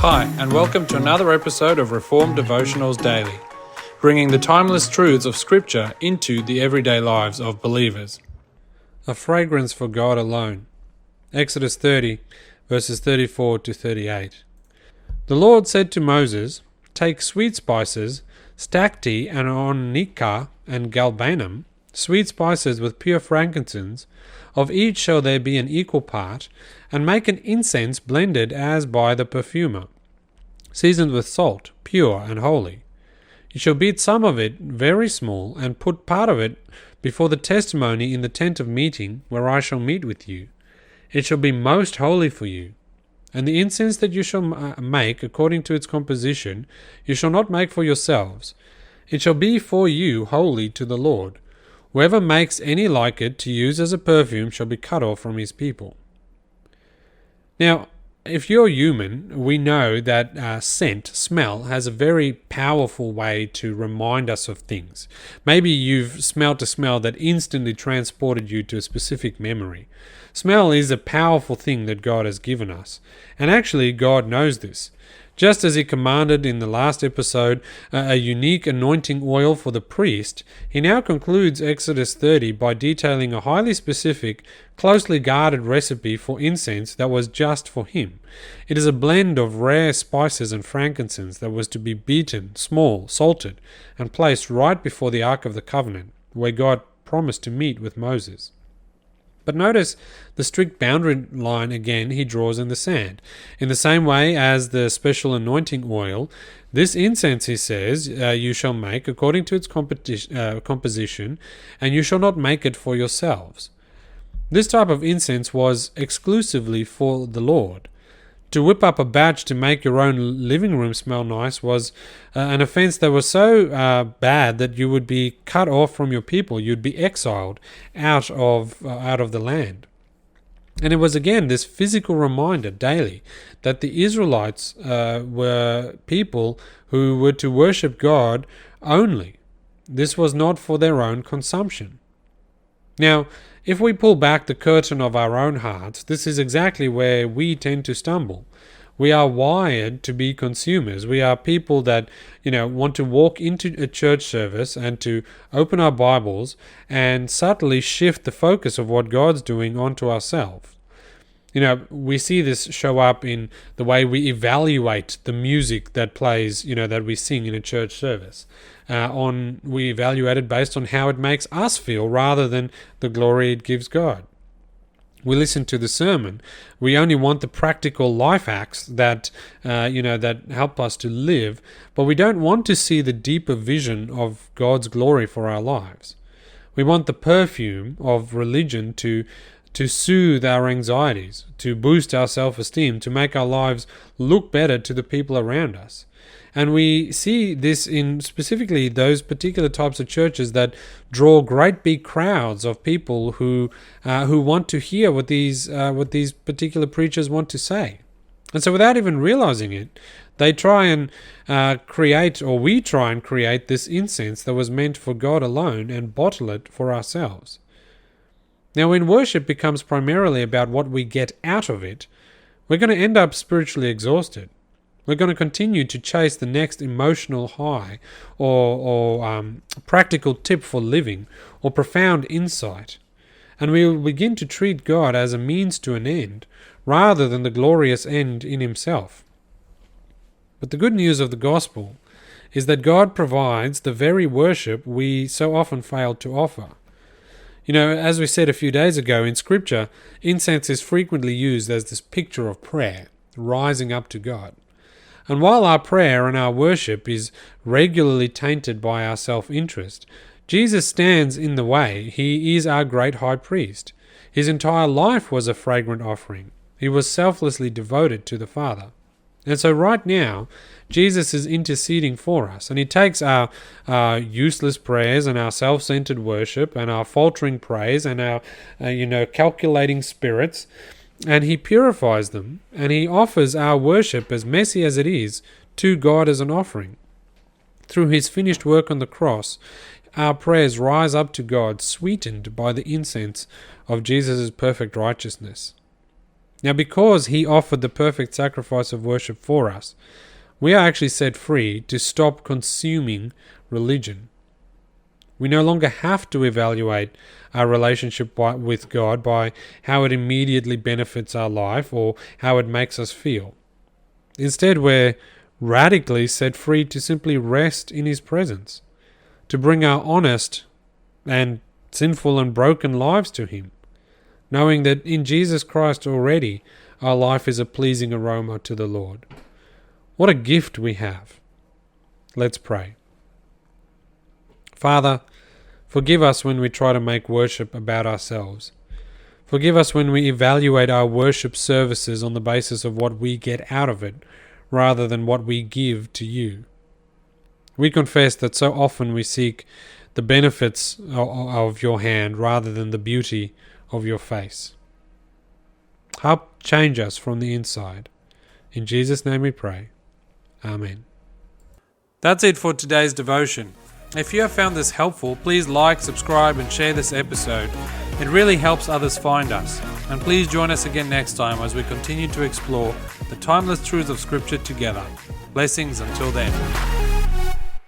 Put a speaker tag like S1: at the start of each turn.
S1: Hi, and welcome to another episode of Reformed Devotionals Daily, bringing the timeless truths of Scripture into the everyday lives of believers. A fragrance for God alone. Exodus 30, verses 34 to 38. The Lord said to Moses, "Take sweet spices, stacte and onycha and galbanum, sweet spices with pure frankincense, of each shall there be an equal part, and make an incense blended as by the perfumer, seasoned with salt, pure and holy. You shall beat some of it very small, and put part of it before the testimony in the tent of meeting, where I shall meet with you. It shall be most holy for you. And the incense that you shall make according to its composition, you shall not make for yourselves. It shall be for you holy to the Lord. Whoever makes any like it to use as a perfume shall be cut off from his people." Now, if you're human, we know that smell, has a very powerful way to remind us of things. Maybe you've smelt a smell that instantly transported you to a specific memory. Smell is a powerful thing that God has given us. And actually, God knows this. Just as he commanded in the last episode a unique anointing oil for the priest, he now concludes Exodus 30 by detailing a highly specific, closely guarded recipe for incense that was just for him. It is a blend of rare spices and frankincense that was to be beaten, small, salted, and placed right before the Ark of the Covenant, where God promised to meet with Moses. But notice the strict boundary line again he draws in the sand. In the same way as the special anointing oil, this incense, he says, you shall make according to its composition, and you shall not make it for yourselves. This type of incense was exclusively for the Lord. To whip up a batch to make your own living room smell nice was an offense that was so bad that you would be cut off from your people. You'd be exiled out of the land. And it was again this physical reminder daily that the Israelites were people who were to worship God only. This was not for their own consumption. Now, if we pull back the curtain of our own hearts, this is exactly where we tend to stumble. We are wired to be consumers. We are people that, want to walk into a church service and to open our Bibles and subtly shift the focus of what God's doing onto ourselves. We see this show up in the way we evaluate the music that plays, that we sing in a church service. We evaluate it based on how it makes us feel rather than the glory it gives God. We listen to the sermon. We only want the practical life hacks that help us to live, but we don't want to see the deeper vision of God's glory for our lives. We want the perfume of religion to soothe our anxieties, to boost our self-esteem, to make our lives look better to the people around us. And we see this in specifically those particular types of churches that draw great big crowds of people who want to hear what these particular preachers want to say. And so without even realizing it, they try and we try and create this incense that was meant for God alone and bottle it for ourselves. Now, when worship becomes primarily about what we get out of it, we're going to end up spiritually exhausted. We're going to continue to chase the next emotional high or practical tip for living or profound insight. And we will begin to treat God as a means to an end rather than the glorious end in himself. But the good news of the gospel is that God provides the very worship we so often fail to offer. As we said a few days ago in Scripture, incense is frequently used as this picture of prayer, rising up to God. And while our prayer and our worship is regularly tainted by our self-interest, Jesus stands in the way. He is our great high priest. His entire life was a fragrant offering. He was selflessly devoted to the Father. And so right now, Jesus is interceding for us, and he takes our useless prayers and our self-centered worship and our faltering praise and our calculating spirits, and he purifies them, and he offers our worship, as messy as it is, to God as an offering. Through his finished work on the cross, our prayers rise up to God, sweetened by the incense of Jesus' perfect righteousness. Now, because he offered the perfect sacrifice of worship for us, we are actually set free to stop consuming religion. We no longer have to evaluate our relationship with God by how it immediately benefits our life or how it makes us feel. Instead, we're radically set free to simply rest in His presence, to bring our honest and sinful and broken lives to Him, knowing that in Jesus Christ already our life is a pleasing aroma to the Lord. What a gift we have. Let's pray. Father, forgive us when we try to make worship about ourselves. Forgive us when we evaluate our worship services on the basis of what we get out of it, rather than what we give to you. We confess that so often we seek the benefits of your hand rather than the beauty of your face. Help change us from the inside. In Jesus' name we pray. Amen. That's it for today's devotion. If you have found this helpful, please like, subscribe, and share this episode. It really helps others find us. And please join us again next time as we continue to explore the timeless truths of Scripture together. Blessings until then.